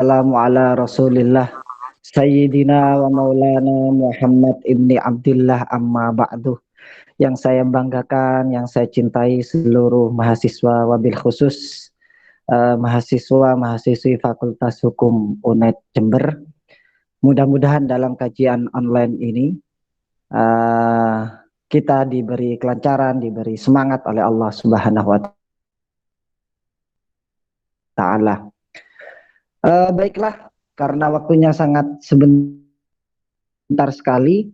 Assalamu ala Rasulillah Sayyidina wa Maulana Muhammad ibni Abdillah amma ba'du. Yang saya banggakan, yang saya cintai seluruh mahasiswa, wabil khusus mahasiswa mahasiswi Fakultas Hukum UNED Jember. Mudah-mudahan dalam kajian online ini kita diberi kelancaran, diberi semangat oleh Allah Subhanahu wa Ta'ala. Baiklah, karena waktunya sangat sebentar sekali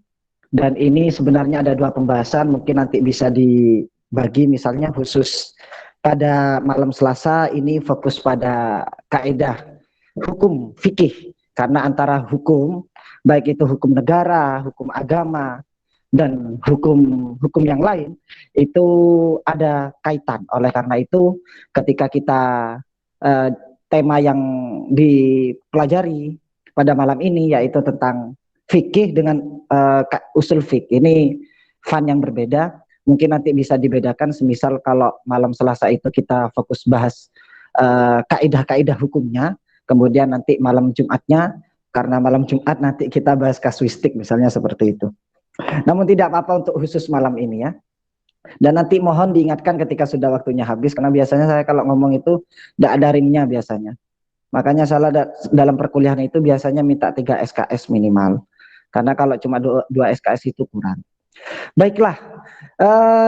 dan ini sebenarnya ada dua pembahasan, mungkin nanti bisa dibagi, misalnya khusus pada malam Selasa ini fokus pada kaidah hukum fikih, karena antara hukum baik itu hukum negara, hukum agama dan hukum yang lain itu ada kaitan. Oleh karena itu ketika kita tema yang dipelajari pada malam ini yaitu tentang fikih dengan usul fikih. Ini fun yang berbeda. Mungkin nanti bisa dibedakan, semisal kalau malam Selasa itu kita fokus bahas kaidah-kaidah hukumnya, kemudian nanti malam Jumatnya, karena malam Jumat nanti kita bahas kasuistik misalnya seperti itu. Namun tidak apa-apa untuk khusus malam ini ya. Dan nanti mohon diingatkan ketika sudah waktunya habis, karena biasanya saya kalau ngomong itu tidak ada ringnya biasanya. Makanya salah dalam perkuliahan itu biasanya minta 3 SKS minimal. Karena kalau cuma 2 SKS itu kurang. Baiklah,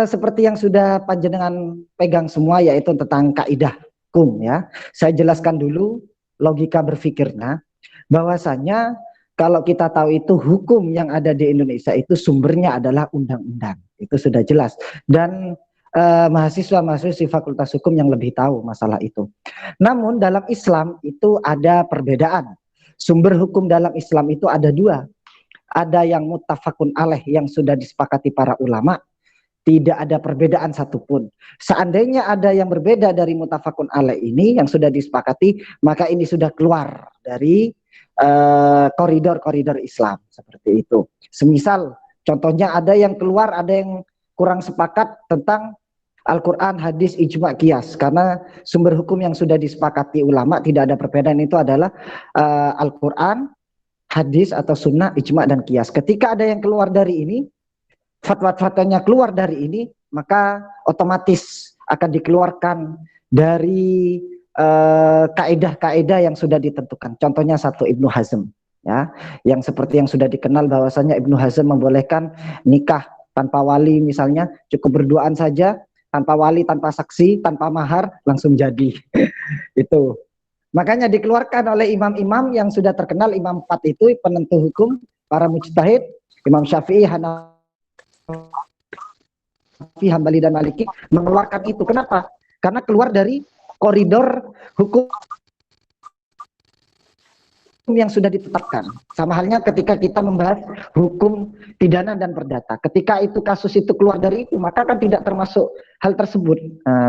seperti yang sudah panjenengan pegang semua yaitu tentang kaidah hukum ya. Saya jelaskan dulu logika berpikirnya, bahwasanya kalau kita tahu itu hukum yang ada di Indonesia itu sumbernya adalah undang-undang. Itu sudah jelas. Dan mahasiswa-mahasiswi Fakultas Hukum yang lebih tahu masalah itu. Namun dalam Islam itu ada perbedaan. Sumber hukum dalam Islam itu ada dua. Ada yang muttafaqun alaih yang sudah disepakati para ulama. Tidak ada perbedaan satupun. Seandainya ada yang berbeda dari muttafaqun alaih ini yang sudah disepakati, maka ini sudah keluar dari koridor-koridor Islam seperti itu. Semisal contohnya ada yang keluar, ada yang kurang sepakat tentang Al-Quran, hadis, ijma, qiyas, karena sumber hukum yang sudah disepakati ulama tidak ada perbedaan itu adalah Al-Quran, hadis atau sunnah, ijma dan qiyas. Ketika ada yang keluar dari ini, fatwa-fatwanya keluar dari ini, maka otomatis akan dikeluarkan dari kaidah-kaidah yang sudah ditentukan. Contohnya satu, Ibnu Hazm ya, yang seperti yang sudah dikenal bahwasanya Ibnu Hazm membolehkan nikah tanpa wali, misalnya cukup berduaan saja, tanpa wali, tanpa saksi, tanpa mahar, langsung jadi. Itu makanya dikeluarkan oleh imam-imam yang sudah terkenal, imam 4 itu penentu hukum, para mujtahid, Imam Syafi'i, Hanafi, Hambali dan Maliki mengeluarkan itu. Kenapa? Karena keluar dari koridor hukum yang sudah ditetapkan. Sama halnya ketika kita membahas hukum pidana dan perdata. Ketika itu kasus itu keluar dari itu, maka kan tidak termasuk hal tersebut.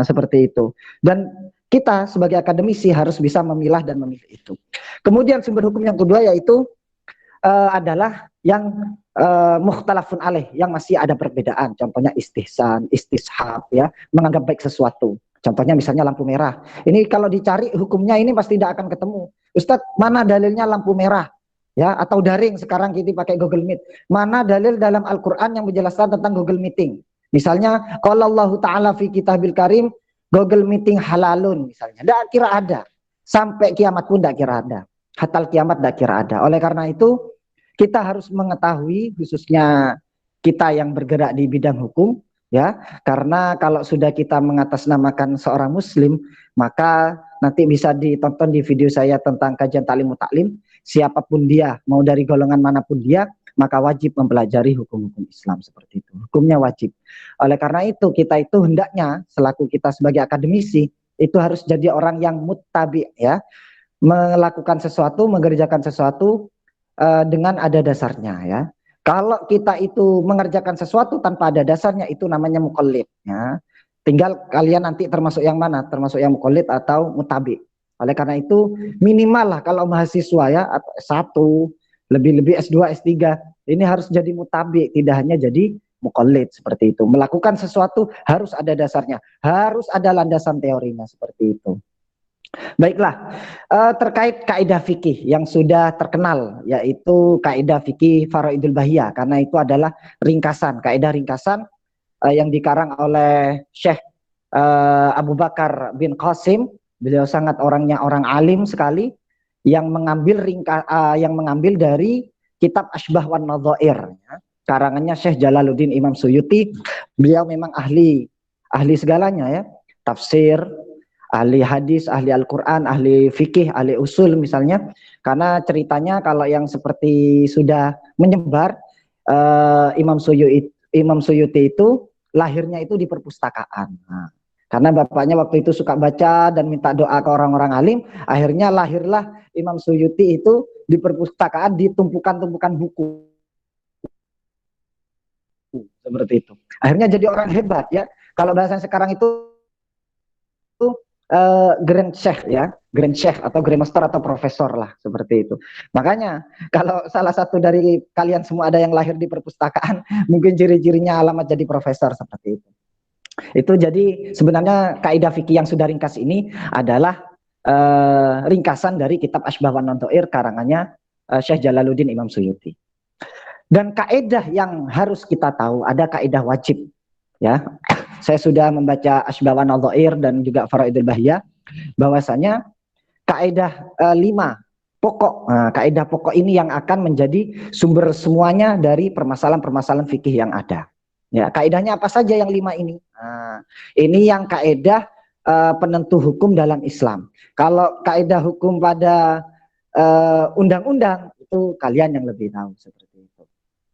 Seperti itu. Dan kita sebagai akademisi harus bisa memilah dan memilih itu. Kemudian sumber hukum yang kedua yaitu adalah yang mukhtalafun alaih, yang masih ada perbedaan. Contohnya istihsan, istishab ya, menganggap baik sesuatu. Contohnya misalnya lampu merah. Ini kalau dicari hukumnya ini pasti tidak akan ketemu. Ustadz, mana dalilnya lampu merah? Ya, atau daring, sekarang kita pakai Google Meet. Mana dalil dalam Al-Qur'an yang menjelaskan tentang Google Meeting? Misalnya, qala Allahu ta'ala fi kitabil karim, Google Meeting halalun misalnya. Tidak kira ada. Sampai kiamat pun tidak kira ada. Hatal kiamat tidak kira ada. Oleh karena itu, kita harus mengetahui, khususnya kita yang bergerak di bidang hukum, ya, karena kalau sudah kita mengatasnamakan seorang muslim, maka nanti bisa ditonton di video saya tentang kajian taklim mutaklim, siapapun dia, mau dari golongan manapun dia, maka wajib mempelajari hukum-hukum Islam seperti itu. Hukumnya wajib. Oleh karena itu, kita itu hendaknya selaku kita sebagai akademisi itu harus jadi orang yang muttabi ya, melakukan sesuatu, mengerjakan sesuatu dengan ada dasarnya ya. Kalau kita itu mengerjakan sesuatu tanpa ada dasarnya, itu namanya muqallid ya. Tinggal kalian nanti termasuk yang mana, termasuk yang muqallid atau mutabi. Oleh karena itu minimal lah kalau mahasiswa ya, S1, lebih-lebih S2, S3, ini harus jadi mutabi, tidak hanya jadi muqallid seperti itu. Melakukan sesuatu harus ada dasarnya, harus ada landasan teorinya seperti itu. Baiklah, terkait kaidah fikih yang sudah terkenal, yaitu kaidah fikih Faraidul Bahiyah, karena itu adalah ringkasan, kaidah ringkasan yang dikarang oleh Syekh Abu Bakar bin Qasim. Beliau sangat orang alim sekali, yang mengambil dari kitab Asbah wan Nadhair, ya. Karangannya Syekh Jalaluddin Imam Suyuti. Beliau memang ahli segalanya, ya, tafsir, ahli hadis, ahli Al-Quran, ahli fikih, ahli usul misalnya. Karena ceritanya kalau yang seperti sudah menyebar, Imam Suyuti itu lahirnya itu di perpustakaan. Nah, karena bapaknya waktu itu suka baca dan minta doa ke orang-orang alim, akhirnya lahirlah Imam Suyuti itu di perpustakaan, di tumpukan-tumpukan buku seperti itu. Akhirnya jadi orang hebat, ya. Kalau bahasa sekarang itu Grand Chef, ya, Grand Chef atau Grand Master atau Profesor lah seperti itu. Makanya kalau salah satu dari kalian semua ada yang lahir di perpustakaan, mungkin ciri-cirinya alamat jadi profesor seperti itu. Itu jadi sebenarnya kaidah fikih yang sudah ringkas ini adalah ringkasan dari kitab Asbah wan Nadhair karangannya Syekh Jalaluddin Imam Suyuti. Dan kaidah yang harus kita tahu, ada kaidah wajib, ya. Saya sudah membaca Asbah wan Nadhair dan juga Faraidul Bahiyah, bahwasanya kaidah 5 pokok. Nah, kaidah pokok ini yang akan menjadi sumber semuanya dari permasalahan-permasalahan fikih yang ada. Ya, kaidahnya apa saja yang 5 ini? Nah, ini yang kaidah penentu hukum dalam Islam. Kalau kaidah hukum pada undang-undang itu kalian yang lebih tahu seperti itu.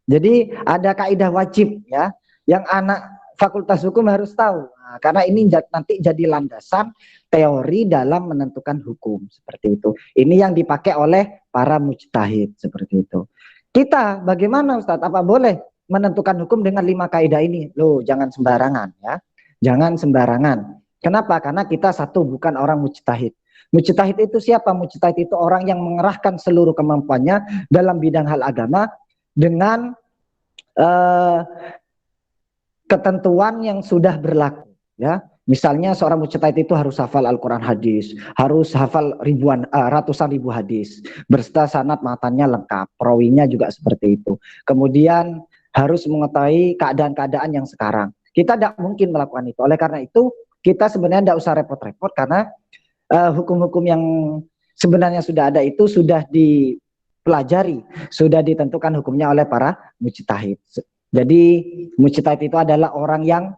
Jadi ada kaidah wajib, ya, yang anak fakultas hukum harus tahu. Nah, karena ini nanti jadi landasan teori dalam menentukan hukum seperti itu. Ini yang dipakai oleh para mujtahid seperti itu. Kita bagaimana, Ustadz? Apa boleh menentukan hukum dengan 5 kaidah ini? Loh, jangan sembarangan, ya. Jangan sembarangan. Kenapa? Karena kita satu, bukan orang mujtahid. Mujtahid itu siapa? Mujtahid itu orang yang mengerahkan seluruh kemampuannya dalam bidang hal agama dengan ketentuan yang sudah berlaku, ya. Misalnya seorang mujtahid itu harus hafal Al-Quran hadis, harus hafal ratusan ribu hadis, berserta sanad matannya lengkap, perawinya juga seperti itu. Kemudian harus mengetahui keadaan-keadaan yang sekarang. Kita tidak mungkin melakukan itu. Oleh karena itu, kita sebenarnya tidak usah repot-repot, karena hukum-hukum yang sebenarnya sudah ada itu sudah dipelajari, sudah ditentukan hukumnya oleh para mujtahid. Jadi mujtahid itu adalah orang yang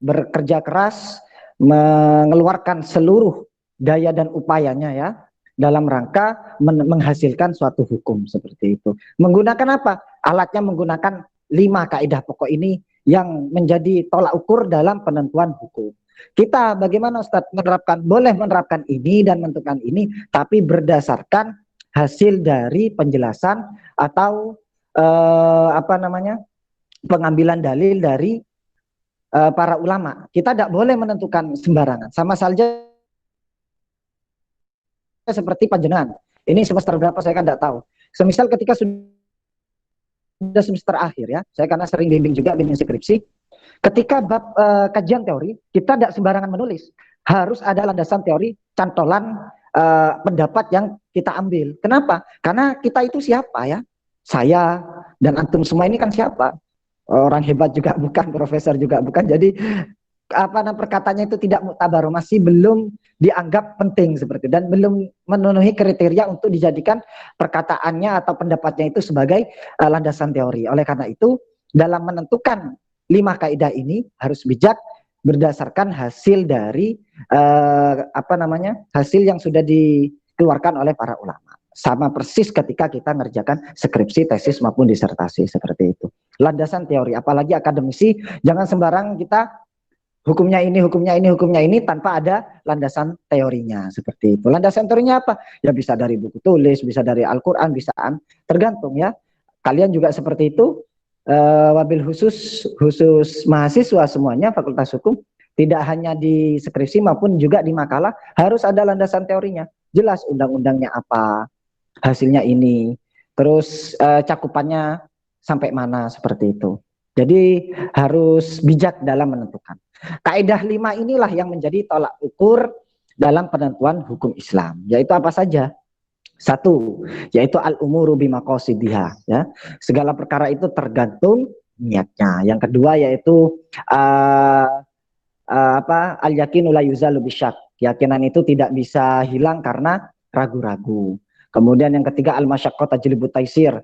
bekerja keras, mengeluarkan seluruh daya dan upayanya, ya, dalam rangka menghasilkan suatu hukum seperti itu. Menggunakan apa? Alatnya menggunakan 5 kaidah pokok ini yang menjadi tolak ukur dalam penentuan hukum. Kita bagaimana, Ustadz, menerapkan? Boleh menerapkan ini dan menentukan ini, tapi berdasarkan hasil dari penjelasan atau pengambilan dalil dari para ulama. Kita tidak boleh menentukan sembarangan. Sama saja seperti panjenengan. Ini semester berapa saya kan tidak tahu. Semisal ketika sudah semester akhir, ya, saya karena sering bimbing juga, bimbing skripsi. Ketika bab kajian teori, kita tidak sembarangan menulis. Harus ada landasan teori, cantolan pendapat yang kita ambil. Kenapa? Karena kita itu siapa, ya? Saya dan antum semua ini kan siapa? Orang hebat juga bukan, profesor juga bukan. Jadi perkataannya itu tidak muktabar, masih belum dianggap penting seperti itu, dan belum memenuhi kriteria untuk dijadikan perkataannya atau pendapatnya itu sebagai landasan teori. Oleh karena itu, dalam menentukan 5 kaidah ini harus bijak berdasarkan hasil dari hasil yang sudah dikeluarkan oleh para ulama. Sama persis ketika kita ngerjakan skripsi, tesis maupun disertasi seperti itu. Landasan teori, apalagi akademisi, jangan sembarang kita hukumnya ini, hukumnya ini, hukumnya ini tanpa ada landasan teorinya seperti itu. Landasan teorinya apa? Ya bisa dari buku tulis, bisa dari Al-Quran, bisa tergantung, ya. Kalian juga seperti itu. Wabil khusus mahasiswa semuanya fakultas hukum, tidak hanya di skripsi maupun juga di makalah, harus ada landasan teorinya. Jelas undang-undangnya apa, hasilnya ini, terus cakupannya sampai mana seperti itu. Jadi harus bijak dalam menentukan. Kaidah 5 inilah yang menjadi tolak ukur dalam penentuan hukum Islam. Yaitu apa saja? Satu, yaitu al-umuru bimaqasidiha, ya. Segala perkara itu tergantung niatnya. Yang kedua yaitu al-yakinu la yuzalu bisyak. Keyakinan itu tidak bisa hilang karena ragu-ragu. Kemudian yang ketiga al-masyaqqah tajlibut taisir.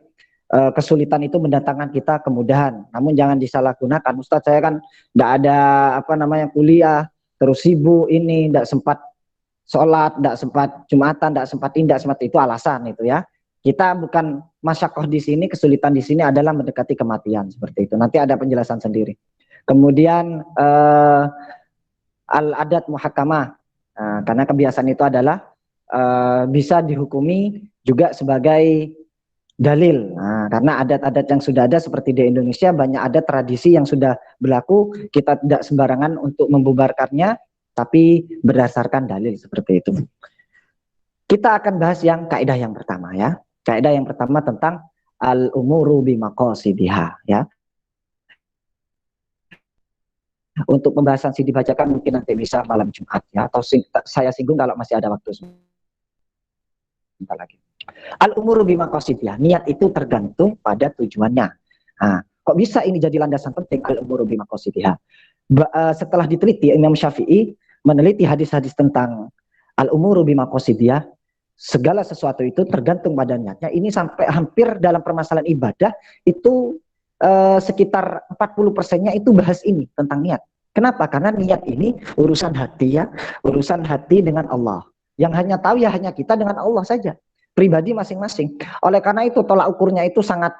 Kesulitan itu mendatangkan kita kemudahan. Namun jangan disalahgunakan. Ustadz, saya kan tidak ada kuliah, terus sibuk ini, tidak sempat sholat, tidak sempat Jumatan, tidak sempat ini, tidak sempat itu, alasan itu ya. Kita bukan masyakoh di sini, kesulitan di sini adalah mendekati kematian seperti itu. Nanti ada penjelasan sendiri. Kemudian al-adat muhakamah, karena kebiasaan itu adalah bisa dihukumi juga sebagai dalil. Nah, karena adat-adat yang sudah ada seperti di Indonesia banyak adat tradisi yang sudah berlaku, kita tidak sembarangan untuk membubarkannya, tapi berdasarkan dalil seperti itu. Kita akan bahas yang kaidah yang pertama ya. Kaidah yang pertama tentang al-umuru bimaqasidiha ya. Untuk pembahasan sih dibacakan mungkin nanti bisa malam Jumat ya, atau saya singgung kalau masih ada waktu sebentar lagi. Al-umuru bimaqasidiha, niat itu tergantung pada tujuannya. Nah, kok bisa ini jadi landasan penting al-umuru bimaqasidiha? Setelah diteliti, Imam Syafi'i meneliti hadis-hadis tentang al-umuru bimaqasidiyah, segala sesuatu itu tergantung pada niatnya. Ini sampai hampir dalam permasalahan ibadah itu sekitar 40%-nya itu bahas ini tentang niat. Kenapa? Karena niat ini urusan hati ya, urusan hati dengan Allah. Yang hanya tahu ya hanya kita dengan Allah saja, pribadi masing-masing. Oleh karena itu tolak ukurnya itu sangat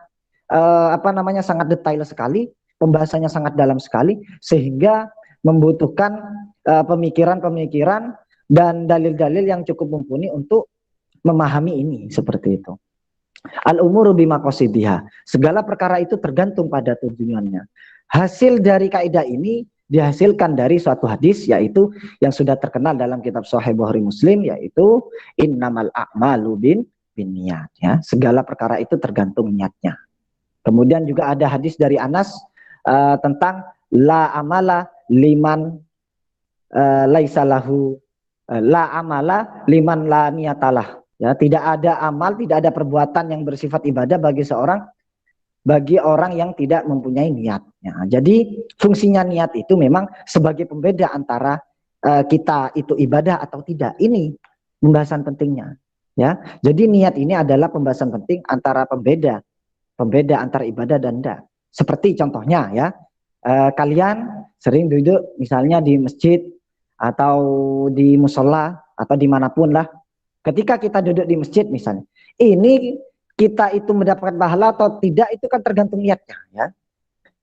sangat detail sekali, pembahasannya sangat dalam sekali, sehingga membutuhkan pemikiran-pemikiran dan dalil-dalil yang cukup mumpuni untuk memahami ini seperti itu. Al-umuru bimaqasidiha, segala perkara itu tergantung pada tujuannya. Hasil dari kaidah ini dihasilkan dari suatu hadis, yaitu yang sudah terkenal dalam kitab Sahih Bukhari Muslim, yaitu innamal a'malu binniyat ya. Segala perkara itu tergantung niatnya. Kemudian juga ada hadis dari Anas tentang la amala liman laisa lahu la amala liman la niyatalah. Ya, tidak ada amal, tidak ada perbuatan yang bersifat ibadah bagi orang yang tidak mempunyai niat. Ya, jadi fungsinya niat itu memang sebagai pembeda antara kita itu ibadah atau tidak. Ini pembahasan pentingnya. Ya, jadi niat ini adalah pembahasan penting antara pembeda antara ibadah dan tidak. Seperti contohnya ya, kalian sering duduk misalnya di masjid atau di musola atau dimanapun lah. Ketika kita duduk di masjid misalnya, ini kita itu mendapatkan pahala atau tidak itu kan tergantung niatnya ya.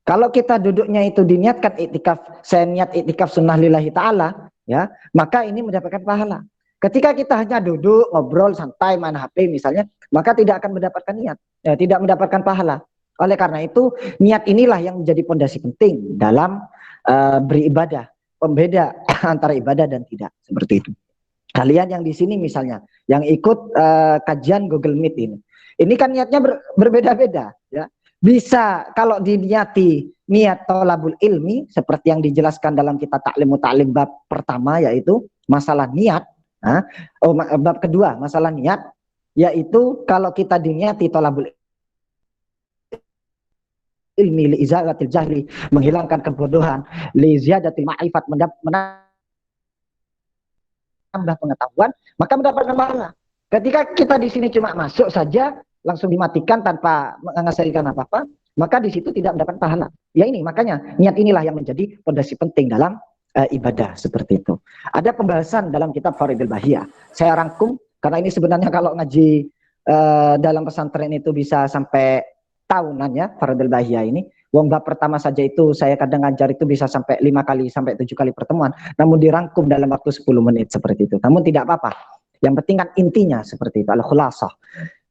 Kalau kita duduknya itu diniatkan iktikaf, saya niat iktikaf sunnah lillahi ta'ala ya, maka ini mendapatkan pahala. Ketika kita hanya duduk ngobrol santai main HP misalnya, maka tidak akan mendapatkan niat, ya, tidak mendapatkan pahala. Oleh karena itu niat inilah yang menjadi pondasi penting dalam beribadah, pembeda antara ibadah dan tidak, seperti itu. Kalian yang di sini misalnya, yang ikut kajian Google Meet ini kan niatnya berbeda-beda, ya. Bisa kalau diniati niat tolabul ilmi seperti yang dijelaskan dalam kitab Ta'lim Muta'lim bab pertama, yaitu masalah niat. Bab kedua masalah niat, yaitu kalau kita diniati tolabul ilmi li izalatil jahli, menghilangkan kebodohan, li ziyadatil ma'rifat, menambah pengetahuan, maka mendapatkan pahala. Ketika kita di sini cuma masuk saja langsung dimatikan tanpa menghasilkan apa-apa, maka di situ tidak mendapat pahala. Ya ini makanya niat inilah yang menjadi fondasi penting dalam ibadah seperti itu. Ada pembahasan dalam kitab Faridul Bahiyah. Saya rangkum karena ini sebenarnya kalau ngaji dalam pesantren itu bisa sampai tahunan ya, Faridul Bahiyah ini. Wong bab pertama saja itu saya kadang ngajar itu bisa sampai 5 kali sampai 7 kali pertemuan, namun dirangkum dalam waktu 10 menit seperti itu. Namun tidak apa-apa. Yang penting kan intinya seperti itu, al-khulasah.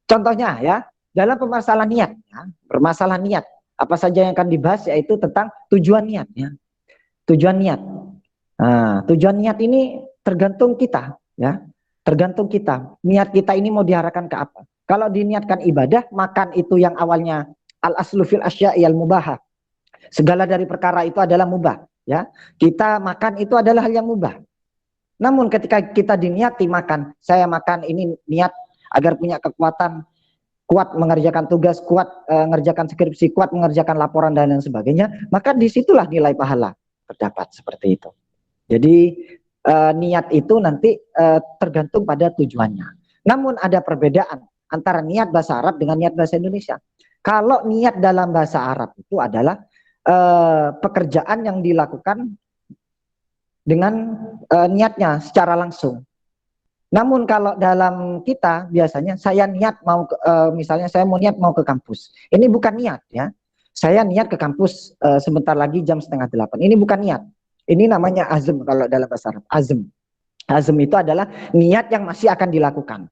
Contohnya ya, dalam permasalahan niat, ya, permasalahan niat, apa saja yang akan dibahas yaitu tentang tujuan niat ya. Tujuan niat. Nah, tujuan niat ini tergantung kita ya. Tergantung kita. Niat kita ini mau diarahkan ke apa? Kalau diniatkan ibadah, makan itu yang awalnya al-aslu fil asya'i al-mubahah. Segala dari perkara itu adalah mubah, ya. Kita makan itu adalah hal yang mubah. Namun ketika kita diniati makan, saya makan ini niat agar punya kekuatan, kuat mengerjakan tugas, kuat mengerjakan skripsi, kuat mengerjakan laporan dan lain sebagainya, maka disitulah nilai pahala terdapat seperti itu. Jadi niat itu nanti tergantung pada tujuannya. Namun ada perbedaan antara niat bahasa Arab dengan niat bahasa Indonesia. Kalau niat dalam bahasa Arab itu adalah pekerjaan yang dilakukan dengan niatnya secara langsung. Namun kalau dalam kita biasanya saya niat mau misalnya saya mau niat mau ke kampus. Ini bukan niat ya. Saya niat ke kampus sebentar lagi jam 7:30. Ini bukan niat. Ini namanya azm kalau dalam bahasa Arab. Azm. Azm itu adalah niat yang masih akan dilakukan.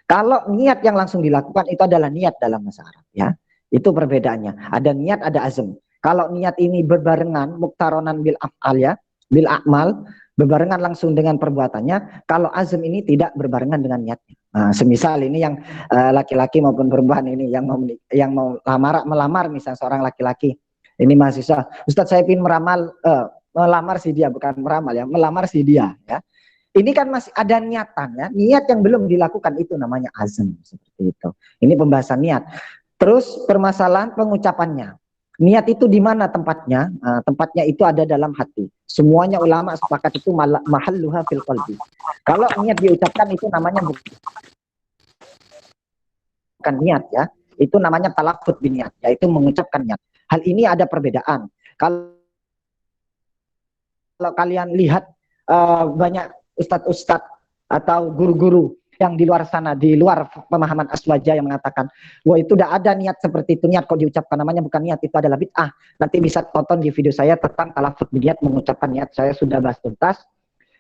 Kalau niat yang langsung dilakukan itu adalah niat dalam bahasa Arab ya. Itu perbedaannya. Ada niat, ada azm. Kalau niat ini berbarengan muktaronan bil af'al ya, bil a'mal, berbarengan langsung dengan perbuatannya. Kalau azm ini tidak berbarengan dengan niatnya. Nah, semisal ini yang laki-laki maupun perempuan ini yang mau melamar misalnya seorang laki-laki. Ini mahasiswa, Ustadz saya ingin melamar si dia, bukan meramal ya, melamar si dia ya. Ini kan masih ada niatan ya, niat yang belum dilakukan itu namanya azm seperti itu. Ini pembahasan niat. Terus permasalahan pengucapannya. Niat itu di mana tempatnya? Nah, tempatnya itu ada dalam hati. Semuanya ulama sepakat itu mahalluha fil qalbi. Kalau niat diucapkan itu namanya bukan niat ya. Itu namanya talaffuz biniat, yaitu mengucapkan niat. Hal ini ada perbedaan. Kalau kalian lihat banyak ustadz-ustadz atau guru-guru yang di luar sana, di luar pemahaman aswaja yang mengatakan, wah itu udah ada niat seperti itu, niat kok diucapkan, namanya bukan niat, itu adalah bid'ah. Nanti bisa tonton di video saya tentang talaffuz niat, mengucapkan niat, saya sudah bahas tuntas,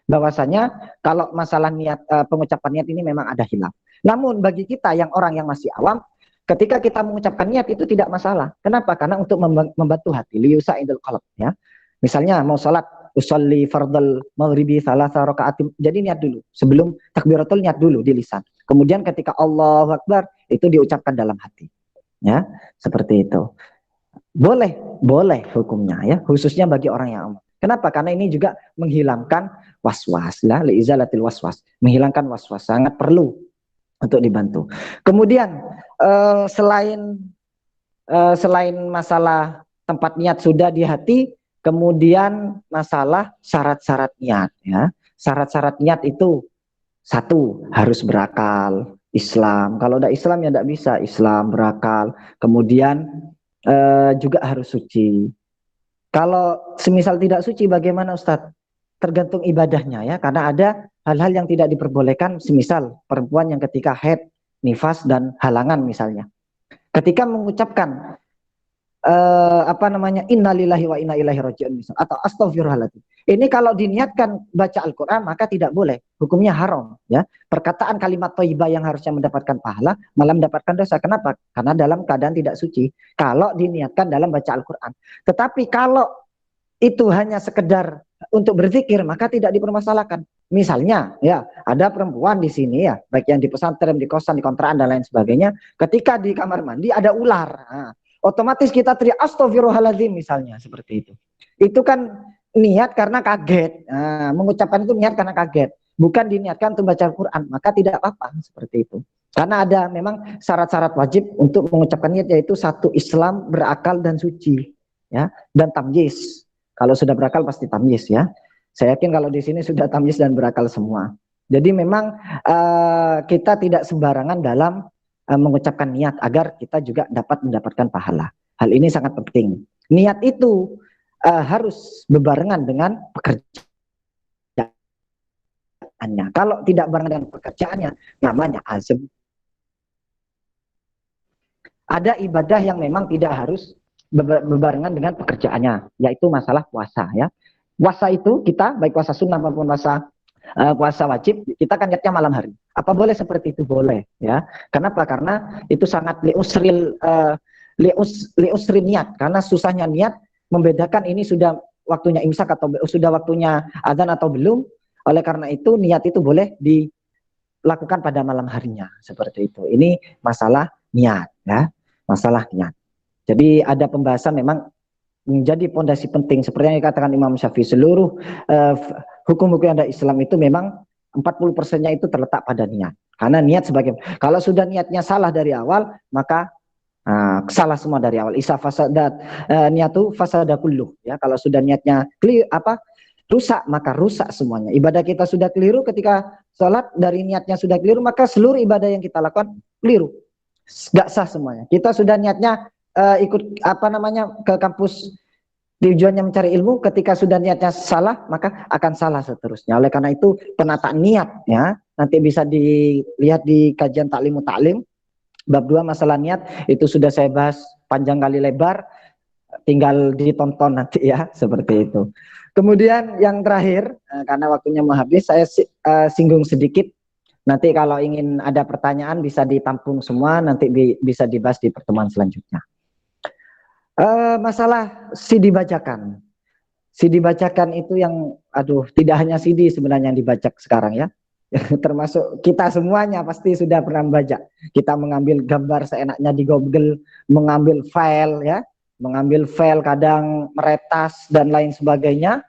bahwasanya kalau masalah niat, pengucapan niat ini memang ada hilaf. Namun bagi kita yang orang yang masih awam, ketika kita mengucapkan niat itu tidak masalah. Kenapa? Karena untuk membantu hati, liyusa'idul qalb ya. Misalnya mau sholat, usolli fardal maghribi salasa rakaatim. Jadi niat dulu. Sebelum takbiratul niat dulu di lisan. Kemudian ketika Allahu Akbar itu diucapkan dalam hati. Ya, seperti itu. Boleh, boleh hukumnya ya, khususnya bagi orang yang awam. Kenapa? Karena ini juga menghilangkan waswas lah, liizalatil waswas. Menghilangkan waswas sangat perlu untuk dibantu. Kemudian selain masalah tempat niat sudah di hati, kemudian masalah syarat-syarat niat ya. Syarat-syarat niat itu satu harus berakal, Islam. Kalau udah Islam ya tidak bisa, Islam berakal. Kemudian juga harus suci. Kalau semisal tidak suci bagaimana Ustadz? Tergantung ibadahnya ya, karena ada hal-hal yang tidak diperbolehkan, semisal perempuan yang ketika haid, nifas dan halangan misalnya. Ketika mengucapkan innalillahi wa inna ilaihi raji'un atau astagfirullahaladzim. Ini kalau diniatkan baca Al-Quran maka tidak boleh, hukumnya haram ya. Perkataan kalimat thayyibah yang harusnya mendapatkan pahala malah mendapatkan dosa. Kenapa? Karena dalam keadaan tidak suci. Kalau diniatkan dalam baca Al-Quran. Tetapi kalau itu hanya sekedar untuk berzikir maka tidak dipermasalahkan. Misalnya ya ada perempuan di sini ya, baik yang di pesantren, di kosan, di kontrakan dan lain sebagainya, ketika di kamar mandi ada ular. Nah, otomatis kita teriak astagfirullahaladzim misalnya seperti itu. Itu kan niat karena kaget. Nah, mengucapkan itu niat karena kaget. Bukan diniatkan untuk baca Al-Quran. Maka tidak apa-apa seperti itu. Karena ada memang syarat-syarat wajib untuk mengucapkan niat, yaitu satu, Islam, berakal dan suci. Ya, dan tamyiz. Kalau sudah berakal pasti tamyiz ya. Saya yakin kalau di sini sudah tamyiz dan berakal semua. Jadi memang kita tidak sembarangan dalam mengucapkan niat agar kita juga dapat mendapatkan pahala. Hal ini sangat penting. Niat itu harus berbarengan dengan pekerjaannya. Kalau tidak barengan dengan pekerjaannya, namanya azm. Ada ibadah yang memang tidak harus berbarengan dengan pekerjaannya, yaitu masalah puasa ya. Puasa itu kita, baik puasa sunnah maupun puasa wajib, kita kan niatnya malam hari. Apa boleh seperti itu? Boleh ya. Kenapa? Karena itu sangat liusril niat, karena susahnya niat membedakan ini sudah waktunya imsak atau sudah waktunya adzan atau belum. Oleh karena itu niat itu boleh dilakukan pada malam harinya seperti itu. Ini masalah niat ya, masalah niat. Jadi ada pembahasan memang menjadi pondasi penting seperti yang dikatakan Imam Syafi'i, seluruh hukum-hukum yang ada Islam itu memang 40%-nya itu terletak pada niat. Karena niat sebagai, kalau sudah niatnya salah dari awal, maka salah semua dari awal. Isa fasadat niatu fasada kullu, ya. Kalau sudah niatnya rusak, maka rusak semuanya. Ibadah kita sudah keliru ketika sholat, dari niatnya sudah keliru, maka seluruh ibadah yang kita lakukan keliru, nggak sah semuanya. Kita sudah niatnya ikut ke kampus tujuannya mencari ilmu, ketika sudah niatnya salah maka akan salah seterusnya. Oleh karena itu penataan niat, ya, nanti bisa dilihat di kajian Ta'limu Ta'lim bab 2 masalah niat, itu sudah saya bahas panjang kali lebar, tinggal ditonton nanti ya, seperti itu. Kemudian yang terakhir, karena waktunya mau habis, saya singgung sedikit. Nanti kalau ingin ada pertanyaan bisa ditampung semua, nanti bisa dibahas di pertemuan selanjutnya. Masalah CD bajakan. CD bajakan itu yang, tidak hanya CD sebenarnya yang dibajak sekarang, ya. Termasuk kita semuanya pasti sudah pernah membajak. Kita mengambil gambar seenaknya di Google, mengambil file, ya, mengambil file, kadang meretas dan lain sebagainya.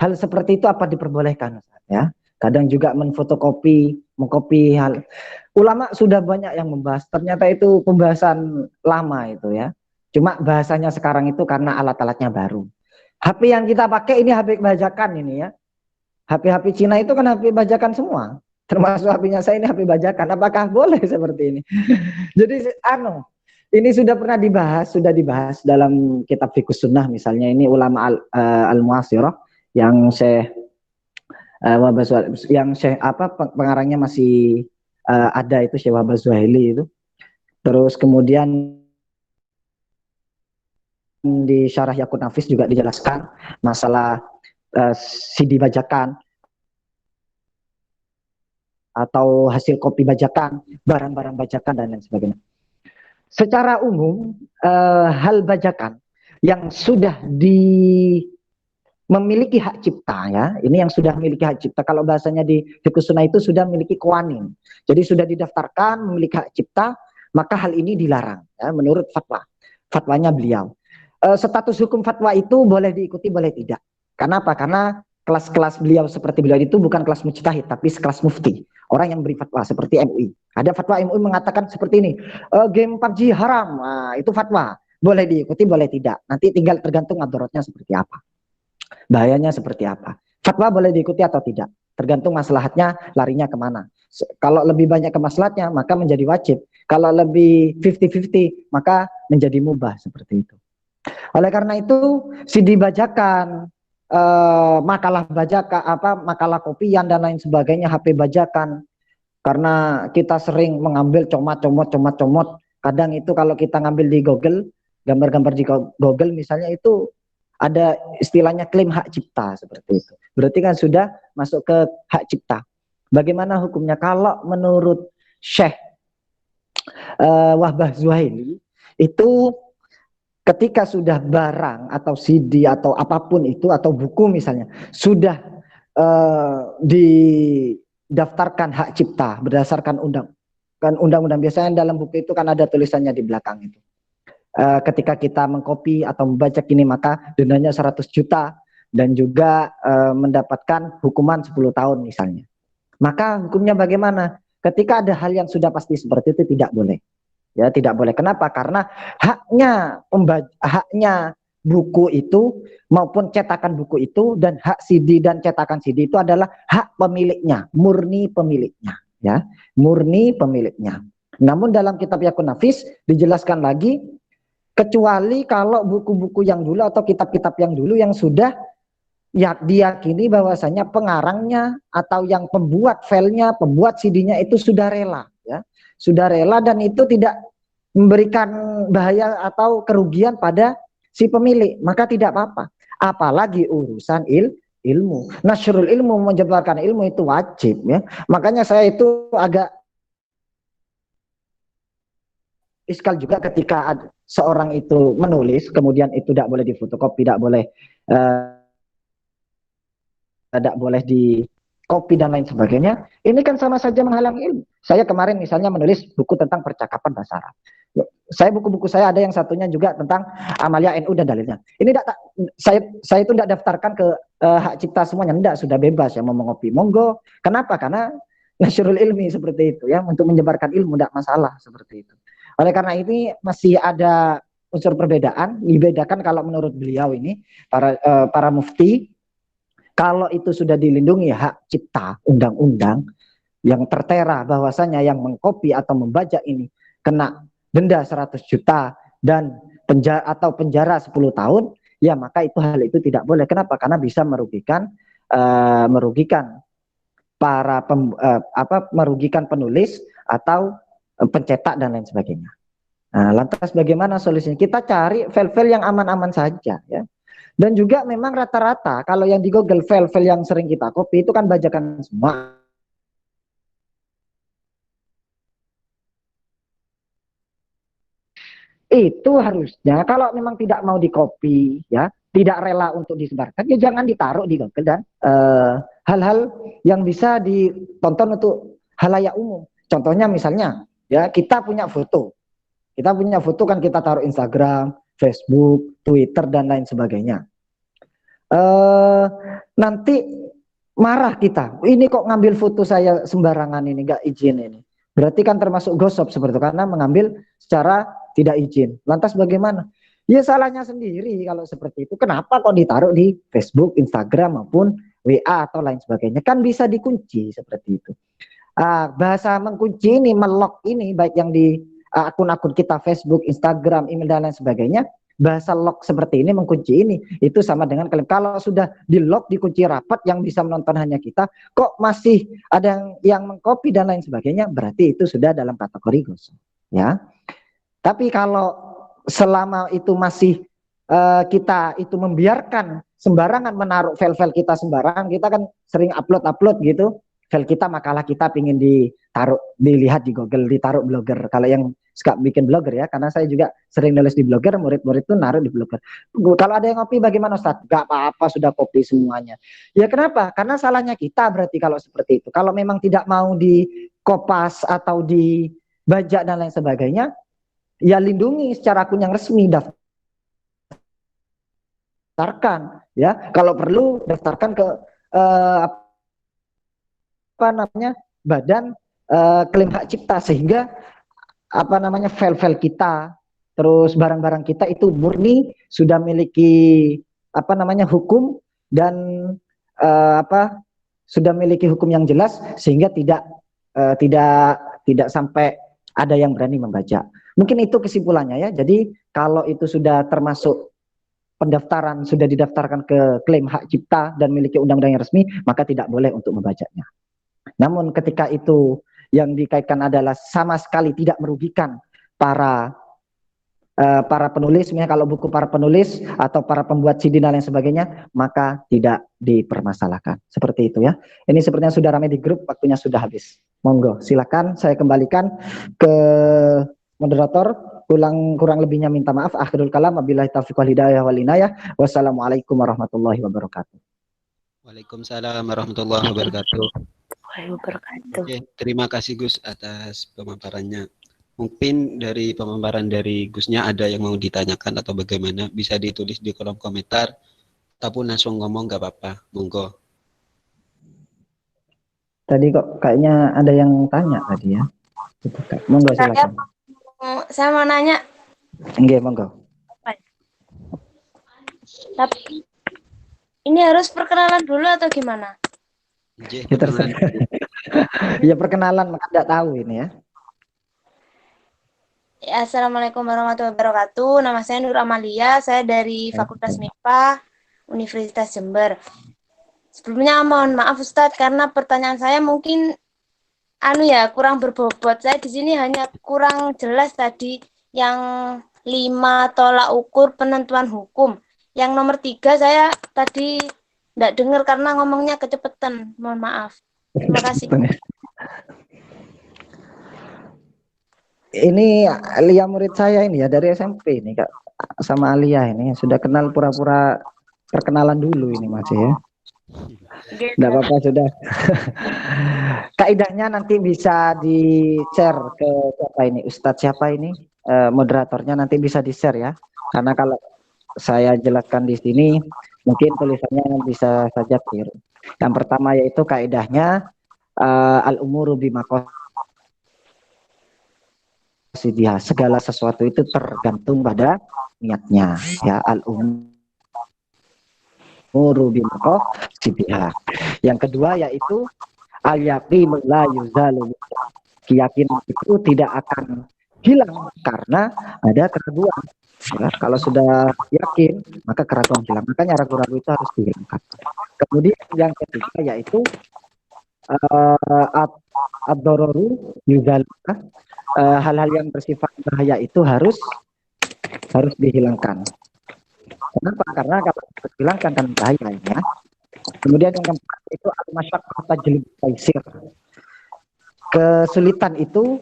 Hal seperti itu apa diperbolehkan, ya? Kadang juga menfotokopi, mengkopi hal. Ulama sudah banyak yang membahas. Ternyata itu pembahasan lama itu, ya. Cuma bahasanya sekarang itu karena alat-alatnya baru. HP yang kita pakai ini HP bajakan ini, ya. HP-HP Cina itu kan HP bajakan semua. Termasuk HP-nya saya ini HP bajakan. Apakah boleh seperti ini? Jadi ini sudah pernah dibahas dalam kitab Fiqh Sunnah misalnya. Ini ulama al-Mu'asirah yang pengarangnya masih ada, itu Syekh Wahbah Zuhaili itu. Terus kemudian di Syarah Yaqut Nafis juga dijelaskan masalah CD bajakan atau hasil kopi bajakan, barang-barang bajakan dan lain sebagainya. Secara umum hal bajakan yang sudah memiliki hak cipta, ya, ini yang sudah memiliki hak cipta. Kalau bahasanya di Fiqh Sunnah itu sudah memiliki qawanin. Jadi sudah didaftarkan memiliki hak cipta, maka hal ini dilarang, ya, menurut fatwanya beliau. Status hukum fatwa itu boleh diikuti, boleh tidak. Kenapa? Karena kelas-kelas beliau seperti beliau itu bukan kelas mujtahid, tapi kelas mufti, orang yang beri fatwa seperti MUI. Ada fatwa MUI mengatakan seperti ini, game PUBG haram, itu fatwa, boleh diikuti, boleh tidak. Nanti tinggal tergantung madaratnya seperti apa, bahayanya seperti apa. Fatwa boleh diikuti atau tidak, tergantung maslahatnya larinya kemana. Kalau lebih banyak ke maslahatnya, maka menjadi wajib. Kalau lebih 50-50, maka menjadi mubah, seperti itu. Oleh karena itu, CD bajakan, makalah bajakan, makalah kopian dan lain sebagainya, HP bajakan, karena kita sering mengambil comot. Kadang itu kalau kita ngambil di Google, gambar-gambar di Google misalnya, itu ada istilahnya klaim hak cipta seperti itu. Berarti kan sudah masuk ke hak cipta. Bagaimana hukumnya? Kalau menurut Syekh Wahbah Zuhaili, itu ketika sudah barang atau CD atau apapun itu, atau buku misalnya, sudah didaftarkan hak cipta berdasarkan undang-undang, biasanya dalam buku itu kan ada tulisannya di belakang itu. Ketika kita mengcopy atau membaca ini, maka dendanya 100 juta dan juga mendapatkan hukuman 10 tahun misalnya. Maka hukumnya bagaimana? Ketika ada hal yang sudah pasti seperti itu, tidak boleh. Ya, tidak boleh. Kenapa? Karena haknya buku itu maupun cetakan buku itu, dan hak CD dan cetakan CD itu adalah hak pemiliknya, murni pemiliknya, ya, murni pemiliknya. Namun dalam kitab Yaqut Nafis dijelaskan lagi, kecuali kalau buku-buku yang dulu atau kitab-kitab yang dulu yang sudah diyakini bahwasanya pengarangnya atau yang pembuat filenya, pembuat CD-nya itu sudah rela, ya, sudah rela, dan itu tidak memberikan bahaya atau kerugian pada si pemilik, maka tidak apa-apa. Apalagi urusan ilmu, nasyrul ilmu, menyebarkan ilmu itu wajib, ya. Makanya saya itu agak iskal juga ketika seorang itu menulis, kemudian itu tidak boleh difotokopi, tidak boleh di kopi dan lain sebagainya, ini kan sama saja menghalangi ilmu. Saya kemarin misalnya menulis buku tentang percakapan bahasa Arab. Buku-buku saya ada yang satunya juga tentang amalia NU dan dalilnya. Ini saya itu tidak daftarkan ke hak cipta semuanya, tidak, sudah bebas ya mau ngopi, monggo. Kenapa? Karena nasyrul ilmi seperti itu ya, untuk menyebarkan ilmu tidak masalah seperti itu. Oleh karena ini masih ada unsur perbedaan, dibedakan kalau menurut beliau ini para mufti, kalau itu sudah dilindungi hak cipta undang-undang yang tertera bahwasanya yang mengkopi atau membajak ini kena denda 100 juta dan penjara 10 tahun, ya maka hal itu tidak boleh. Kenapa? Karena bisa merugikan merugikan penulis atau pencetak dan lain sebagainya. Nah, lantas bagaimana solusinya? Kita cari file-file yang aman-aman saja ya. Dan juga memang rata-rata kalau yang di Google file-file yang sering kita copy itu kan bajakan semua. Itu harusnya kalau memang tidak mau di copy ya, tidak rela untuk disebarkan, ya jangan ditaruh di Google dan hal-hal yang bisa ditonton untuk halayak umum. Contohnya misalnya ya, kita punya foto kan kita taruh Instagram, Facebook, Twitter dan lain sebagainya. Nanti marah kita, ini kok ngambil foto saya sembarangan, ini nggak izin, ini berarti kan termasuk gosip seperti itu karena mengambil secara tidak izin. Lantas bagaimana? Ya salahnya sendiri kalau seperti itu. Kenapa kok ditaruh di Facebook, Instagram maupun WA atau lain sebagainya? Kan bisa dikunci seperti itu. Bahasa mengunci ini, melock ini, baik yang di akun-akun kita Facebook, Instagram, email dan lain sebagainya, bahasa lock seperti ini, mengunci ini, itu sama dengan klaim. Kalau sudah di lock, dikunci rapat, yang bisa menonton hanya kita, kok masih ada yang mengcopy dan lain sebagainya, berarti itu sudah dalam kategori gosip ya. Tapi kalau selama itu masih kita itu membiarkan sembarangan menaruh file-file kita sembarangan, kita kan sering upload gitu file kita, makalah kita pingin ditaruh, dilihat di Google, ditaruh blogger. Kalau yang suka bikin blogger ya, karena saya juga sering nulis di blogger, murid-murid itu naruh di blogger. Kalau ada yang ngopi bagaimana Ustaz? Gak apa-apa, sudah kopi semuanya. Ya kenapa? Karena salahnya kita berarti kalau seperti itu. Kalau memang tidak mau dikopas atau dibajak dan lain sebagainya, ya lindungi secara akun yang resmi, daftarkan ya. Kalau perlu daftarkan ke badan klaim hak cipta, sehingga file-file kita, terus barang-barang kita itu murni sudah memiliki hukum dan sudah memiliki hukum yang jelas, sehingga tidak sampai ada yang berani membajak. Mungkin itu kesimpulannya ya. Jadi kalau itu sudah termasuk pendaftaran, sudah didaftarkan ke klaim hak cipta dan memiliki undang-undang yang resmi, maka tidak boleh untuk membajaknya. Namun ketika itu yang dikaitkan adalah sama sekali tidak merugikan para penulis, misalnya kalau buku para penulis atau para pembuat CD dan lain sebagainya, maka tidak dipermasalahkan. Seperti itu ya. Ini sepertinya sudah ramai di grup, waktunya sudah habis. Monggo, silakan saya kembalikan ke moderator. Kurang lebihnya minta maaf. Akhirul kalam, wabillahi taufiq wal hidayah wal inayah. Wassalamualaikum warahmatullahi wabarakatuh. Waalaikumsalam warahmatullahi wabarakatuh. Oke, terima kasih Gus atas pemaparannya. Mungkin dari pemaparan dari Gusnya ada yang mau ditanyakan atau bagaimana, bisa ditulis di kolom komentar ataupun langsung ngomong, gak apa-apa, monggo. Tadi kok kayaknya ada yang tanya tadi ya. Monggo silakan. Saya mau nanya. Nggih, monggo. Tapi ini harus perkenalan dulu atau gimana? Ya, ya perkenalan, maka tidak tahu ini ya. Assalamualaikum warahmatullahi wabarakatuh. Nama saya Nur Amalia, saya dari Fakultas MIPA Universitas Jember. Sebelumnya mohon maaf Ustadz, karena pertanyaan saya mungkin kurang berbobot. Saya di sini hanya kurang jelas tadi yang 5 tolak ukur penentuan hukum. Yang nomor 3 saya tadi tidak dengar karena ngomongnya kecepatan. Mohon maaf. Terima kasih. Ini Alia murid saya ini ya, dari SMP ini Kak, sama Alia ini sudah kenal, pura-pura perkenalan dulu ini masih ya. Enggak apa-apa sudah. Kaidahnya nanti bisa di-share ke siapa ini? Ustadz siapa ini? Moderatornya nanti bisa di-share ya. Karena kalau saya jelaskan di sini mungkin tulisannya bisa saja clear. Yang pertama yaitu kaidahnya al-umuru bimaqasidiha. Segala sesuatu itu tergantung pada niatnya ya, al-umuru bimaqasidiha. Yang kedua yaitu al-yaqinu la yuzalu. Keyakinan itu tidak akan hilang karena ada keraguan. Ya, kalau sudah yakin, maka keraguan hilang. Makanya ragu-ragu itu harus dihilangkan. Kemudian yang ketiga yaitu ad-dararu yuzalu. Hal-hal yang bersifat bahaya itu harus dihilangkan. Kenapa? Karena kalau dihilangkan kan bahaya ya. Kemudian yang keempat itu al-masyaqqah tajlib taisir. Kesulitan itu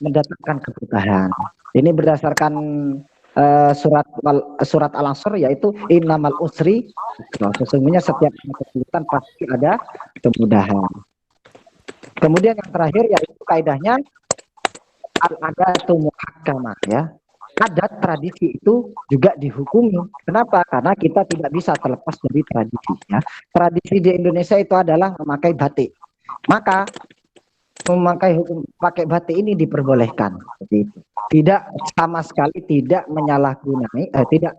mendatangkan kemudahan. Ini berdasarkan surat Al-Asr yaitu innamal usri. Sesungguhnya setiap kesulitan pasti ada kemudahan. Kemudian yang terakhir yaitu kaidahnya al-adatu muhakkamah ya. Adat tradisi itu juga dihukumi. Kenapa? Karena kita tidak bisa terlepas dari tradisi ya. Tradisi di Indonesia itu adalah memakai batik. Maka memakai hukum pakai batik ini diperbolehkan seperti itu. Tidak sama sekali tidak menyalahgunai, tidak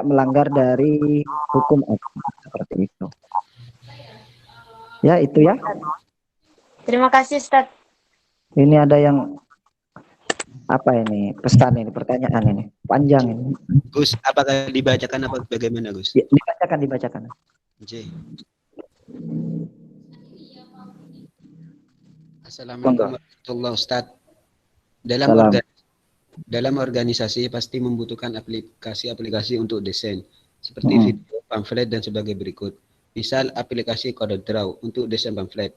melanggar dari hukum agama seperti itu. Ya itu ya. Terima kasih Ustaz. Ini ada yang apa ini pesan ini pertanyaan ini panjang ini. Gus, apakah dibacakan apa bagaimana Gus? Ya, dibacakan. J. Assalamualaikum warahmatullahi Ustaz. Dalam organisasi pasti membutuhkan aplikasi-aplikasi untuk desain seperti video, pamflet dan sebagai berikut. Misal aplikasi CorelDRAW untuk desain pamflet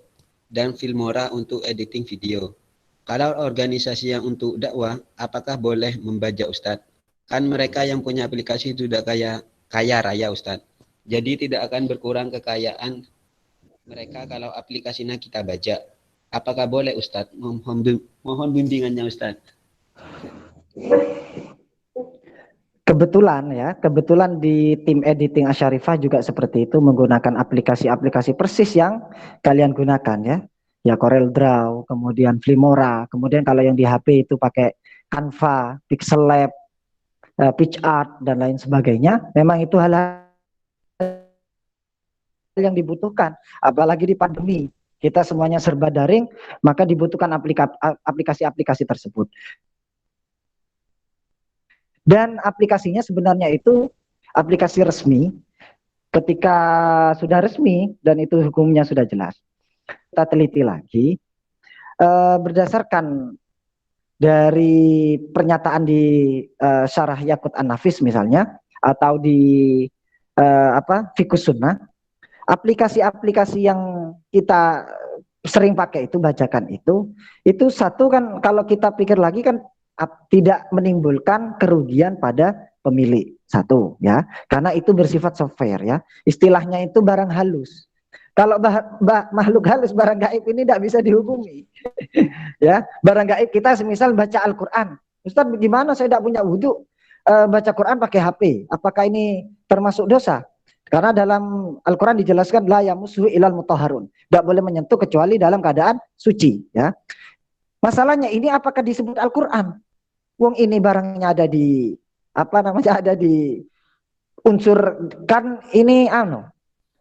dan Filmora untuk editing video. Kalau organisasi yang untuk dakwah, apakah boleh membajak Ustadz? Kan mereka yang punya aplikasi itu sudah kaya raya Ustadz. Jadi tidak akan berkurang kekayaan mereka kalau aplikasinya kita bajak. Apakah boleh Ustadz? Mohon bimbingannya Ustadz. Kebetulan di tim editing Asyarifah juga seperti itu, menggunakan aplikasi-aplikasi persis yang kalian gunakan ya. Ya CorelDRAW, kemudian Filmora, kemudian kalau yang di HP itu pakai Canva, Pixel Lab, PitchArt dan lain sebagainya. Memang itu hal-hal yang dibutuhkan, apalagi di pandemi. Kita semuanya serba daring, maka dibutuhkan aplikasi-aplikasi tersebut. Dan aplikasinya sebenarnya itu aplikasi resmi. Ketika sudah resmi dan itu hukumnya sudah jelas, kita teliti lagi berdasarkan dari pernyataan di Syarah Yaqut An-Nafis misalnya atau di Fiqhus Sunnah, aplikasi-aplikasi yang kita sering pakai itu bacakan itu satu kan kalau kita pikir lagi kan tidak menimbulkan kerugian pada pemilik satu ya, karena itu bersifat software ya, istilahnya itu barang halus. Kalau makhluk halus, barang gaib ini tidak bisa dihukumi. Ya, barang gaib kita semisal baca Al-Quran. Ustaz, gimana saya tidak punya wudhu, baca Quran pakai HP? Apakah ini termasuk dosa? Karena dalam Al-Quran dijelaskan la yamussu ilal mutahharun. Tidak boleh menyentuh kecuali dalam keadaan suci. Ya. Masalahnya ini apakah disebut Al-Quran? Wong ini barangnya ada di ada di unsur kan ini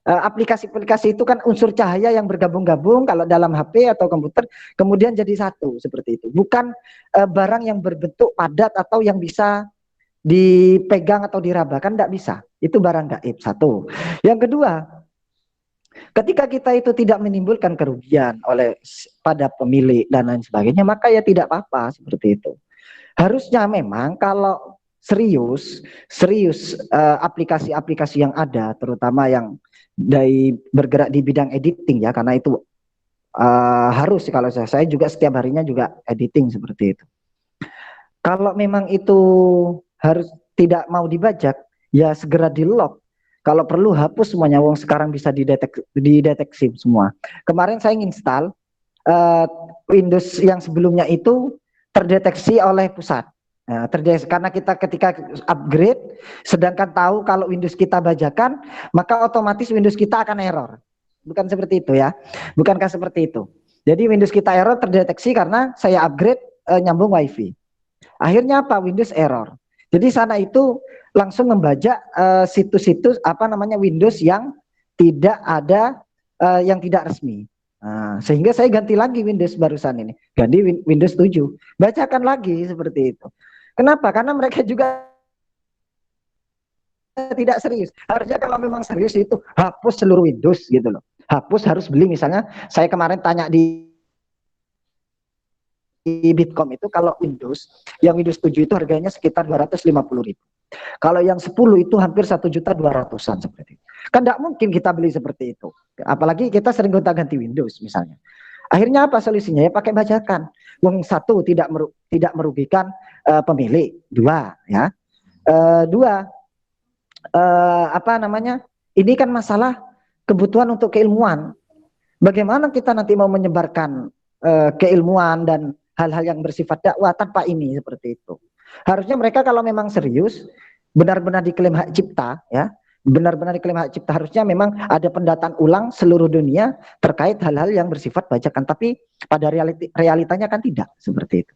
aplikasi-aplikasi itu kan unsur cahaya yang bergabung-gabung kalau dalam HP atau komputer kemudian jadi satu seperti itu. Bukan barang yang berbentuk padat atau yang bisa dipegang atau diraba, kan tidak bisa. Itu barang gaib satu. Yang kedua, ketika kita itu tidak menimbulkan kerugian pada pemilik dan lain sebagainya, maka ya tidak apa-apa seperti itu. Harusnya memang kalau serius aplikasi-aplikasi yang ada, terutama yang bergerak di bidang editing ya, karena itu harus kalau saya juga setiap harinya juga editing seperti itu. Kalau memang itu harus tidak mau dibajak, ya segera di lock. Kalau perlu hapus semuanya, wong sekarang bisa dideteksi semua. Kemarin saya install Windows yang sebelumnya itu terdeteksi oleh pusat. Nah, karena kita ketika upgrade, sedangkan tahu kalau Windows kita bajakan, maka otomatis Windows kita akan error. Bukan seperti itu ya. Bukankah seperti itu? Jadi Windows kita error terdeteksi karena saya upgrade nyambung WiFi. Akhirnya apa? Windows error. Jadi sana itu langsung membajak situs-situs Windows yang tidak ada, yang tidak resmi. Nah, sehingga saya ganti lagi Windows barusan ini, ganti Windows 7. Bacakan lagi seperti itu. Kenapa? Karena mereka juga tidak serius. Harusnya kalau memang serius itu hapus seluruh Windows gitu loh. Hapus, harus beli, misalnya saya kemarin tanya di Bitkom itu, kalau Windows yang Windows 7 itu harganya sekitar 250.000. Kalau yang 10 itu hampir 1.200.000-an seperti itu. Kan tidak mungkin kita beli seperti itu. Apalagi kita sering gonta-ganti Windows misalnya. Akhirnya apa solusinya? Ya pakai bajakan. Wong satu tidak merugikan pemilik. Dua, ya. Dua, ini kan masalah kebutuhan untuk keilmuan. Bagaimana kita nanti mau menyebarkan keilmuan dan hal-hal yang bersifat dakwah tanpa ini seperti itu. Harusnya mereka kalau memang serius, benar-benar diklaim hak cipta, ya, benar-benar diklaim hak cipta, harusnya memang ada pendataan ulang seluruh dunia terkait hal-hal yang bersifat bajakan. Tapi pada realitanya kan tidak seperti itu.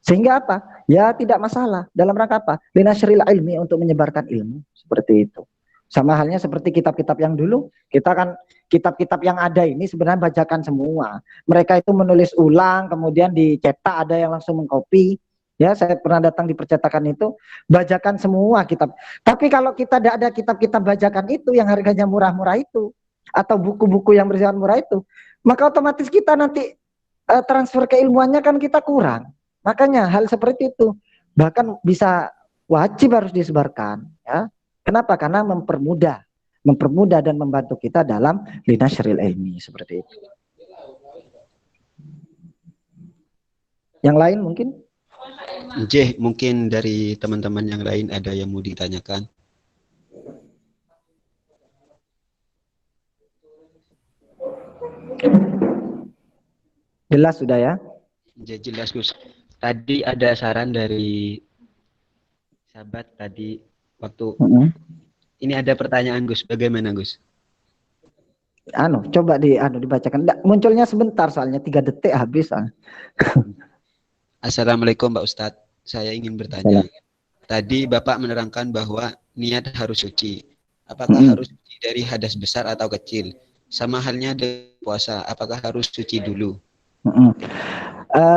Sehingga apa? Ya tidak masalah. Dalam rangka apa? Linasyril ilmi, untuk menyebarkan ilmu seperti itu. Sama halnya seperti kitab-kitab yang dulu, kita kan kitab-kitab yang ada ini sebenarnya bajakan semua. Mereka itu menulis ulang, kemudian dicetak, ada yang langsung mengcopy. Ya, saya pernah datang di percetakan itu, bajakan semua kitab. Tapi kalau kita tidak ada kitab-kitab bajakan itu yang harganya murah-murah itu, atau buku-buku yang bersifat murah itu, maka otomatis kita nanti transfer keilmuannya kan kita kurang. Makanya hal seperti itu bahkan bisa wajib harus disebarkan, ya. Kenapa? Karena mempermudah dan membantu kita dalam linasyril ilmi seperti itu. Yang lain mungkin? Mungkin dari teman-teman yang lain ada yang mau ditanyakan. Jelas sudah ya? Jelas Gus. Tadi ada saran dari sahabat tadi waktu ini ada pertanyaan Gus, bagaimana Gus? Coba dibacakan. Munculnya sebentar soalnya 3 detik habis. Assalamualaikum Pak Ustadz, saya ingin bertanya. Tadi Bapak menerangkan bahwa niat harus suci. Apakah harus suci dari hadas besar atau kecil? Sama halnya dengan puasa, apakah harus suci dulu?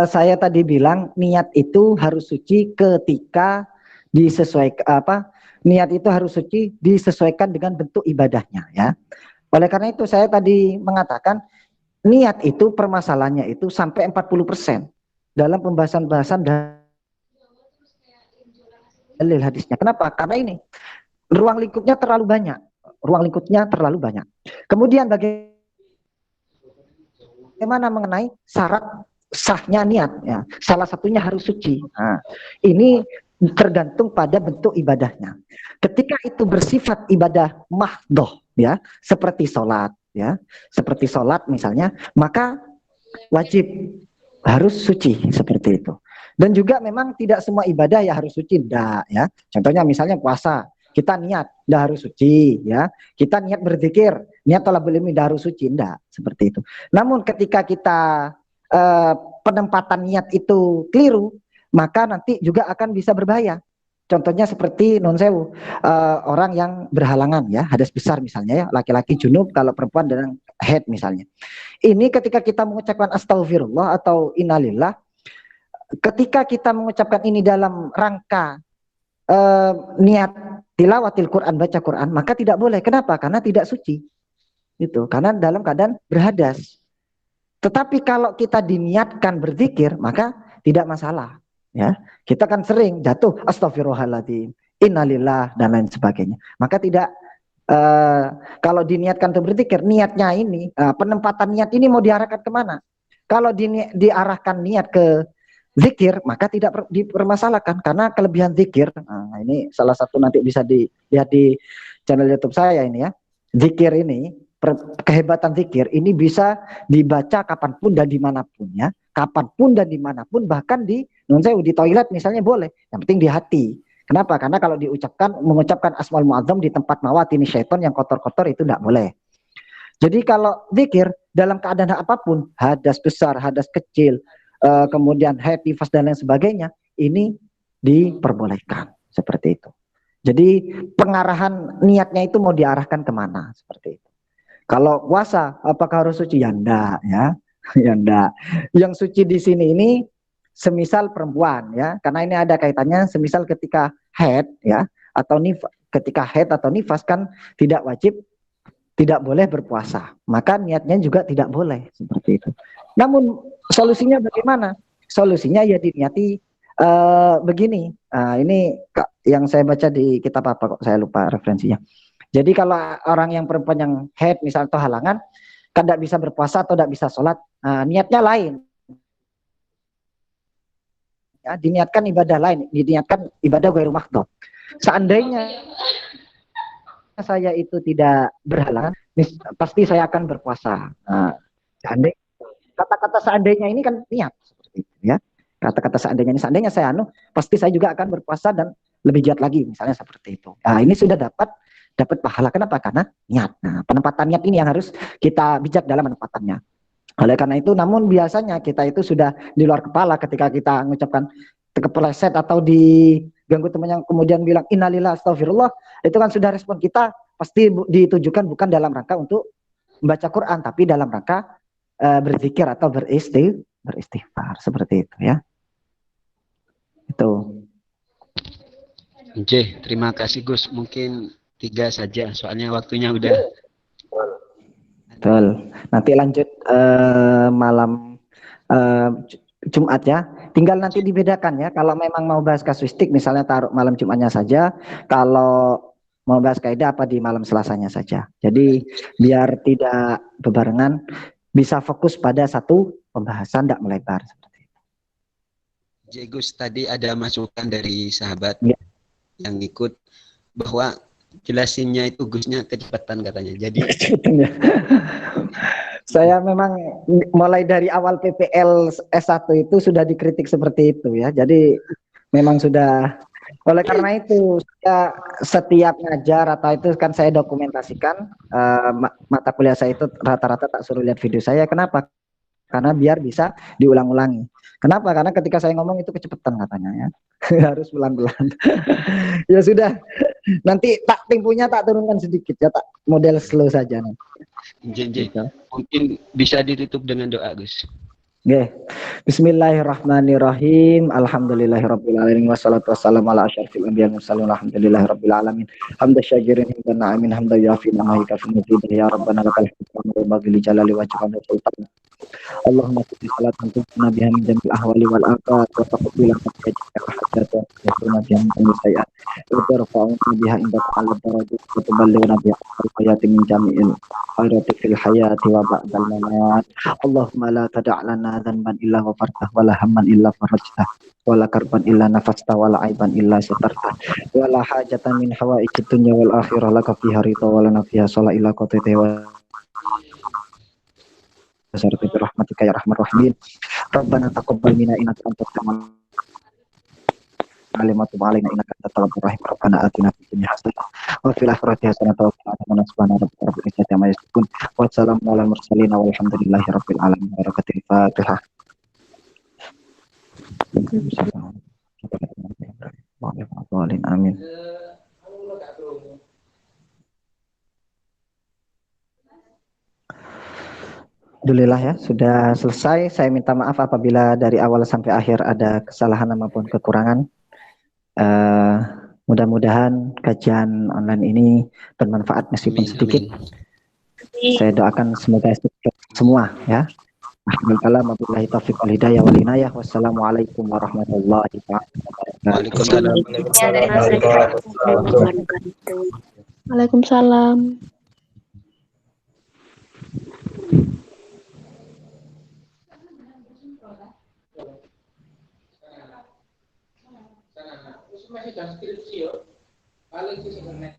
Saya tadi bilang niat itu harus suci ketika disesuaikan, niat itu harus suci disesuaikan dengan bentuk ibadahnya, ya. Oleh karena itu saya tadi mengatakan niat itu permasalahannya itu sampai 40% dalam pembahasan-bahasan dalil hadisnya. Kenapa? Karena ini ruang lingkupnya terlalu banyak. Kemudian bagaimana mengenai syarat sahnya niat, ya. Salah satunya harus suci. Nah, ini tergantung pada bentuk ibadahnya. Ketika itu bersifat ibadah mahdhoh, ya, seperti sholat, ya, seperti sholat misalnya, maka wajib harus suci seperti itu. Dan juga memang tidak semua ibadah ya harus suci, enggak, ya. Contohnya misalnya puasa, kita niat enggak harus suci, ya. Kita niat berzikir, niat thalabul ilmi enggak harus suci, enggak, seperti itu. Namun ketika kita penempatan niat itu keliru, maka nanti juga akan bisa berbahaya. Contohnya seperti non sewu, orang yang berhalangan, ya, hadas besar misalnya, ya, laki-laki junub, kalau perempuan dengan haid misalnya. Ini ketika kita mengucapkan astagfirullah atau innalillah, ketika kita mengucapkan ini dalam rangka niat tilawatil Quran, baca Quran, maka tidak boleh. Kenapa? Karena tidak suci. Itu karena dalam keadaan berhadas. Tetapi kalau kita diniatkan berzikir, maka tidak masalah, ya. Kita kan sering jatuh astagfirullahaladzim, innalillah dan lain sebagainya. Maka tidak, kalau diniatkan untuk berzikir, niatnya ini, penempatan niat ini mau diarahkan kemana? Kalau diarahkan niat ke zikir, maka tidak dipermasalahkan karena kelebihan zikir. Nah, ini salah satu nanti bisa dilihat di channel YouTube saya ini ya. Zikir ini, kehebatan zikir ini bisa dibaca kapanpun dan dimanapun ya. Kapanpun dan dimanapun, bahkan di di toilet misalnya boleh. Yang penting di hati. Kenapa? Karena kalau mengucapkan asmaul mu'adzam di tempat mawatini syaiton yang kotor-kotor itu tidak boleh. Jadi kalau zikir dalam keadaan apapun, hadas besar, hadas kecil, kemudian haid, nifas dan lain sebagainya, ini diperbolehkan seperti itu. Jadi pengarahan niatnya itu mau diarahkan kemana seperti itu. Kalau puasa, apakah harus suci? Ya enggak, ya. Ya enggak. Yang suci di sini ini semisal perempuan ya, karena ini ada kaitannya semisal ketika haid ya atau ketika haid atau nifas kan tidak wajib, tidak boleh berpuasa. Maka niatnya juga tidak boleh seperti itu. Namun solusinya bagaimana? Solusinya ya diniati begini. Ini yang saya baca di kitab apa kok saya lupa referensinya. Jadi kalau orang yang perempuan yang haid misal atau halangan kan tidak bisa berpuasa atau tidak bisa sholat, niatnya lain. Ya, diniatkan ibadah lain, diniatkan ibadah ghairu mahdhur. Seandainya saya itu tidak berhalangan, pasti saya akan berpuasa. Seandainya, kata-kata seandainya ini kan niat seperti itu ya. Kata-kata seandainya ini, seandainya saya pasti saya juga akan berpuasa dan lebih giat lagi, misalnya seperti itu. Nah, ini sudah dapat pahala. Kenapa? Karena niat. Nah, penempatan niat ini yang harus kita bijak dalam penempatannya. Oleh karena itu, namun biasanya kita itu sudah di luar kepala ketika kita mengucapkan kepleset atau diganggu teman yang kemudian bilang innalillahi astagfirullah, itu kan sudah respon kita pasti ditujukan bukan dalam rangka untuk membaca Quran, tapi dalam rangka berzikir atau beristighfar seperti itu ya. Itu. Oke, terima kasih Gus. Mungkin 3 saja, soalnya waktunya udah. Betul. Nanti lanjut malam Jumat ya. Tinggal nanti dibedakan ya. Kalau memang mau bahas kasuistik misalnya taruh malam Jumatnya saja. Kalau mau bahas kaidah apa di malam Selasanya saja. Jadi biar tidak bebarengan, bisa fokus pada satu pembahasan, tidak melebar seperti itu. Jadi Gus, tadi ada masukan dari sahabat ya, yang ikut bahwa jelasinnya itu Gusnya kecepatan katanya. Jadi saya memang mulai dari awal PPL S1 itu sudah dikritik seperti itu ya. Jadi memang sudah, oleh karena itu saya setiap ngajar atau itu kan saya dokumentasikan mata kuliah saya itu rata-rata tak suruh lihat video saya. Kenapa? Karena biar bisa diulang-ulangi. Kenapa? Karena ketika saya ngomong itu kecepatan katanya ya. Harus pelan-pelan. Ya sudah. Nanti tak temponya tak turunkan sedikit ya, tak model slow saja nih. Mungkin bisa ditutup dengan doa Gus. Okay. Bismillahirrahmanirrahim. Alhamdulillahirabbil alamin wassalatu wassalamu ala asyrafil anbiya'i wal mursalin alhamdulillahirabbil alamin. Hamda syakirin wa na'amin hamda yafi ma yakfi mazid ya rabbana lakal hamdu wa bagi jalali wajhika wa sultan. Allahumma salli salatan tunjina biha min jamil ahwali wal afat wa taqabbal hajata wa sunna biha min sayyi'at wa tarfa'una biha indaka 'ala darajat wa tuballighuna biha al-hayati min jami'il khairati fil hayati wa ba'dal mamat. Allahumma la tada' lana dhanban illa ghafartah wa la hamman illa farajtah wa la karban illa nafastah wa la aiban illa satartah wa la hajatan min hawaijid dunya wal akhirah laka fiha ridha wa lana fiha salah illa qadaita wa Sarfi rahmatika ya rahman rahimin. Rabbana taqabbal minna innaka antas samiul alim wa tub alaina innaka antat tawwabur rahim. Rabbana atina fid dunya hasanah wa fil akhirati hasanah wa qina adzabannar. Subhana rabbika rabbil izzati amma yasifun wa salamun alal mursalin walhamdulillahi rabbil alamin. Barakatil Fatihah. Amin. Alhamdulillah ya, sudah selesai. Saya minta maaf apabila dari awal sampai akhir ada kesalahan maupun kekurangan. Mudah-mudahan kajian online ini bermanfaat meskipun sedikit. Saya doakan semoga semua ya. Wabillahi taufiq wal hidayah wal inayah. Wassalamualaikum warahmatullahi wabarakatuh. Waalaikumsalam. Masih dan skripsi yo. Paling sih sebenarnya.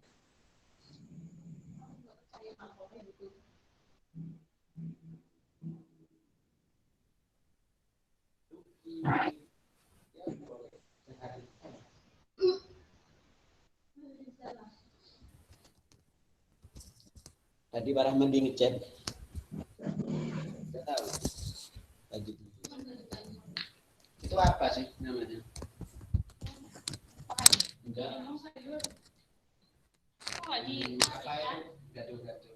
Tadi Pak Rahmadi ngechat. Tidak tahu. Tadi. Itu apa sih namanya? Enggak. Apa itu? Gaduh-gaduh.